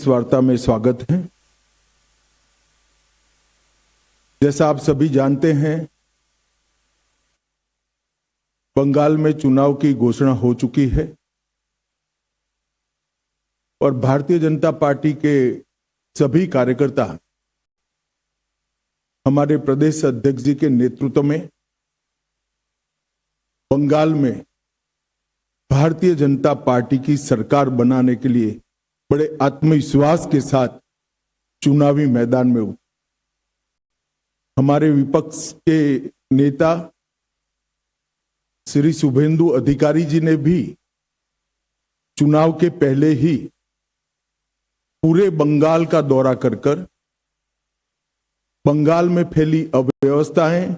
Press वार्ता में स्वागत है। जैसा आप सभी जानते हैं, बंगाल में चुनाव की घोषणा हो चुकी है और भारतीय जनता पार्टी के सभी कार्यकर्ता हमारे प्रदेश अध्यक्ष जी के नेतृत्व में बंगाल में भारतीय जनता पार्टी की सरकार बनाने के लिए बड़े आत्मविश्वास के साथ चुनावी मैदान में उतरे। हमारे विपक्ष के नेता श्री शुभेंदु अधिकारी जी ने भी चुनाव के पहले ही पूरे बंगाल का दौरा कर बंगाल में फैली अव्यवस्थाएं,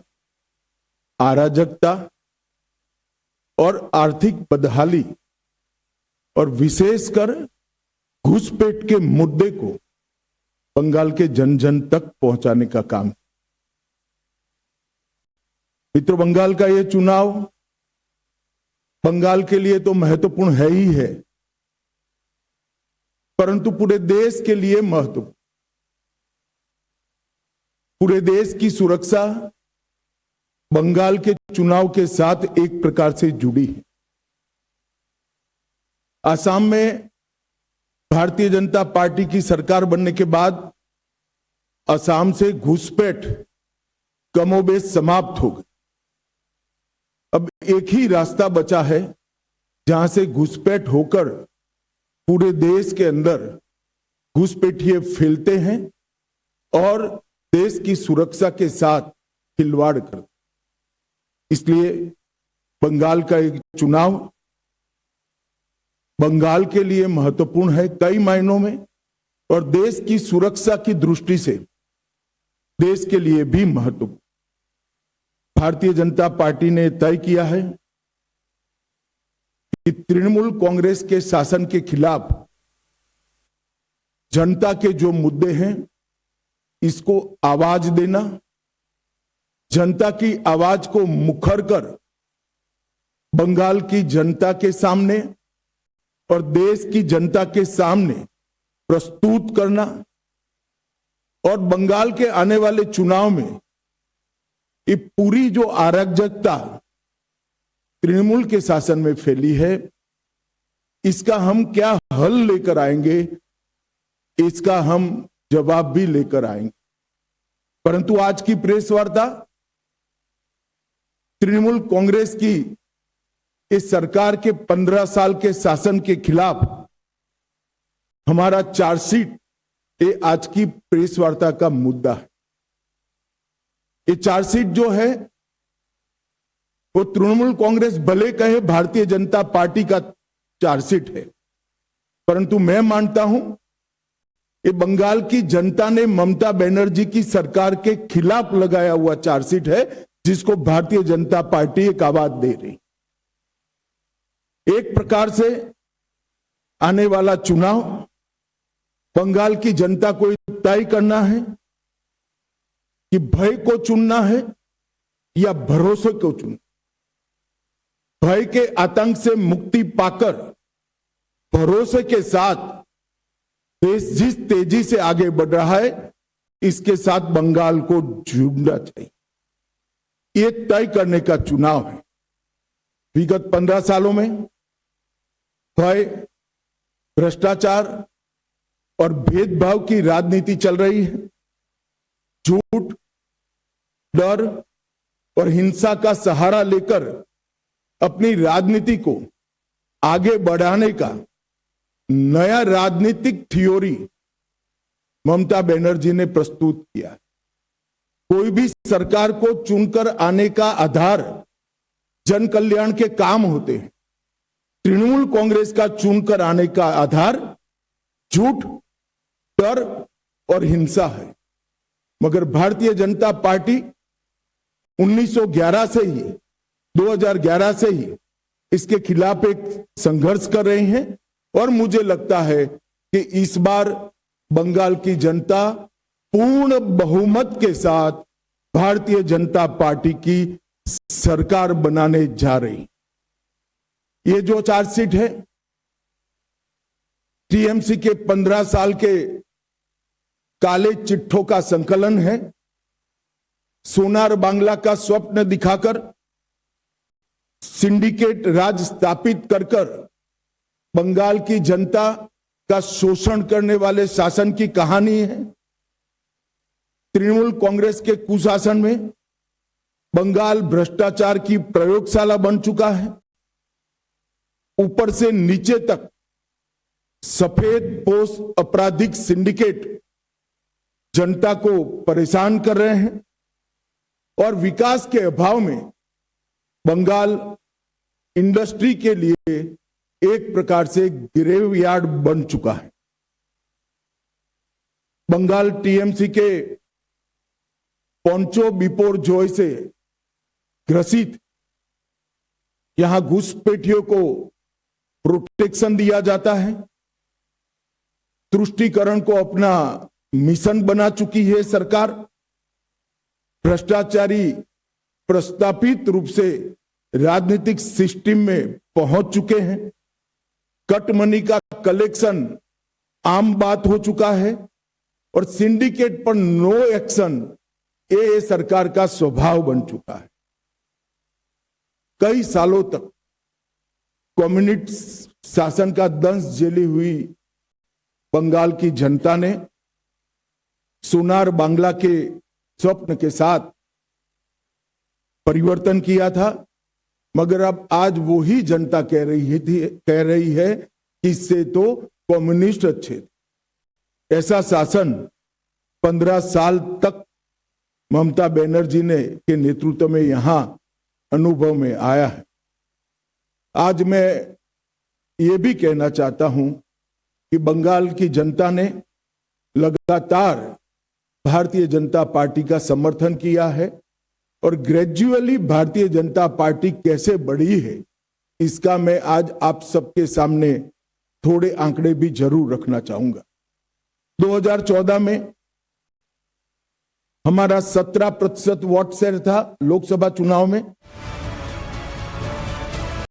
अराजकता और आर्थिक बदहाली और विशेषकर घुसपैठ के मुद्दे को बंगाल के जन जन तक पहुंचाने का काम। मित्र, बंगाल का यह चुनाव बंगाल के लिए तो महत्वपूर्ण है ही है, परंतु पूरे देश के लिए महत्वपूर्ण। पूरे देश की सुरक्षा बंगाल के चुनाव के साथ एक प्रकार से जुड़ी है। असम में भारतीय जनता पार्टी की सरकार बनने के बाद असम से घुसपैठ कमोबेश समाप्त हो गई। अब एक ही रास्ता बचा है जहां से घुसपैठ होकर पूरे देश के अंदर घुसपैठिए फैलते हैं और देश की सुरक्षा के साथ खिलवाड़ करते। इसलिए बंगाल का एक चुनाव बंगाल के लिए महत्वपूर्ण है कई मायनों में, और देश की सुरक्षा की दृष्टि से देश के लिए भी महत्वपूर्ण। भारतीय जनता पार्टी ने तय किया है कि तृणमूल कांग्रेस के शासन के खिलाफ जनता के जो मुद्दे हैं इसको आवाज देना, जनता की आवाज को मुखर कर बंगाल की जनता के सामने और देश की जनता के सामने प्रस्तुत करना, और बंगाल के आने वाले चुनाव में ये पूरी जो अराजकता तृणमूल के शासन में फैली है इसका हम क्या हल लेकर आएंगे, इसका हम जवाब भी लेकर आएंगे। परंतु आज की प्रेस वार्ता तृणमूल कांग्रेस की इस सरकार के 15 साल के शासन के खिलाफ हमारा चार्जशीट, ये आज की प्रेस वार्ता का मुद्दा है। ये चार्जशीट जो है वो तृणमूल कांग्रेस भले कहे भारतीय जनता पार्टी का चार्जशीट है, परंतु मैं मानता हूं ये बंगाल की जनता ने ममता बनर्जी की सरकार के खिलाफ लगाया हुआ चार्जशीट है, जिसको भारतीय जनता पार्टी एक आवाज दे रही। एक प्रकार से आने वाला चुनाव बंगाल की जनता को तय करना है कि भय को चुनना है या भरोसे को चुनना। भय के आतंक से मुक्ति पाकर भरोसे के साथ देश जिस तेजी से आगे बढ़ रहा है इसके साथ बंगाल को जुड़ना चाहिए। ये तय करने का चुनाव है। विगत 15 सालों में भय, भ्रष्टाचार और भेदभाव की राजनीति चल रही है। झूठ, डर और हिंसा का सहारा लेकर अपनी राजनीति को आगे बढ़ाने का नया राजनीतिक थ्योरी ममता बनर्जी ने प्रस्तुत किया। कोई भी सरकार को चुनकर आने का आधार जन कल्याण के काम होते हैं। तृणमूल कांग्रेस का चुनकर आने का आधार झूठ, डर और हिंसा है। मगर भारतीय जनता पार्टी 1911 से ही 2011 से ही इसके खिलाफ एक संघर्ष कर रहे हैं, और मुझे लगता है कि इस बार बंगाल की जनता पूर्ण बहुमत के साथ भारतीय जनता पार्टी की सरकार बनाने जा रही। ये जो चार्जशीट है टीएमसी के 15 साल के काले चिट्ठों का संकलन है। सोनार बांग्ला का स्वप्न दिखाकर सिंडिकेट राज स्थापित कर बंगाल की जनता का शोषण करने वाले शासन की कहानी है। तृणमूल कांग्रेस के कुशासन में बंगाल भ्रष्टाचार की प्रयोगशाला बन चुका है। ऊपर से नीचे तक सफेद पोश आपराधिक सिंडिकेट जनता को परेशान कर रहे हैं और विकास के अभाव में बंगाल इंडस्ट्री के लिए एक प्रकार से ग्रेवयार्ड बन चुका है। बंगाल टीएमसी के पोंचो बिपोर जॉय से ग्रसित यहां घुसपैठियों को प्रोटेक्शन दिया जाता है। तुष्टीकरण को अपना मिशन बना चुकी है सरकार। भ्रष्टाचारी प्रस्तापित रूप से राजनीतिक सिस्टम में पहुंच चुके हैं। कट मनी का कलेक्शन आम बात हो चुका है और सिंडिकेट पर नो एक्शन ये सरकार का स्वभाव बन चुका है। कई सालों तक कम्युनिस्ट शासन का दंश झेली हुई बंगाल की जनता ने सोनार बांग्ला के स्वप्न के साथ परिवर्तन किया था, मगर अब आज वही जनता कह रही है कि इससे तो कम्युनिस्ट अच्छे थे। ऐसा शासन 15 साल तक ममता बनर्जी ने के नेतृत्व में यहां अनुभव में आया है। आज मैं ये भी कहना चाहता हूं कि बंगाल की जनता ने लगातार भारतीय जनता पार्टी का समर्थन किया है और ग्रेजुअली भारतीय जनता पार्टी कैसे बढ़ी है इसका मैं आज आप सबके सामने थोड़े आंकड़े भी जरूर रखना चाहूंगा। 2014 में हमारा 17% वोट शेयर था लोकसभा चुनाव में।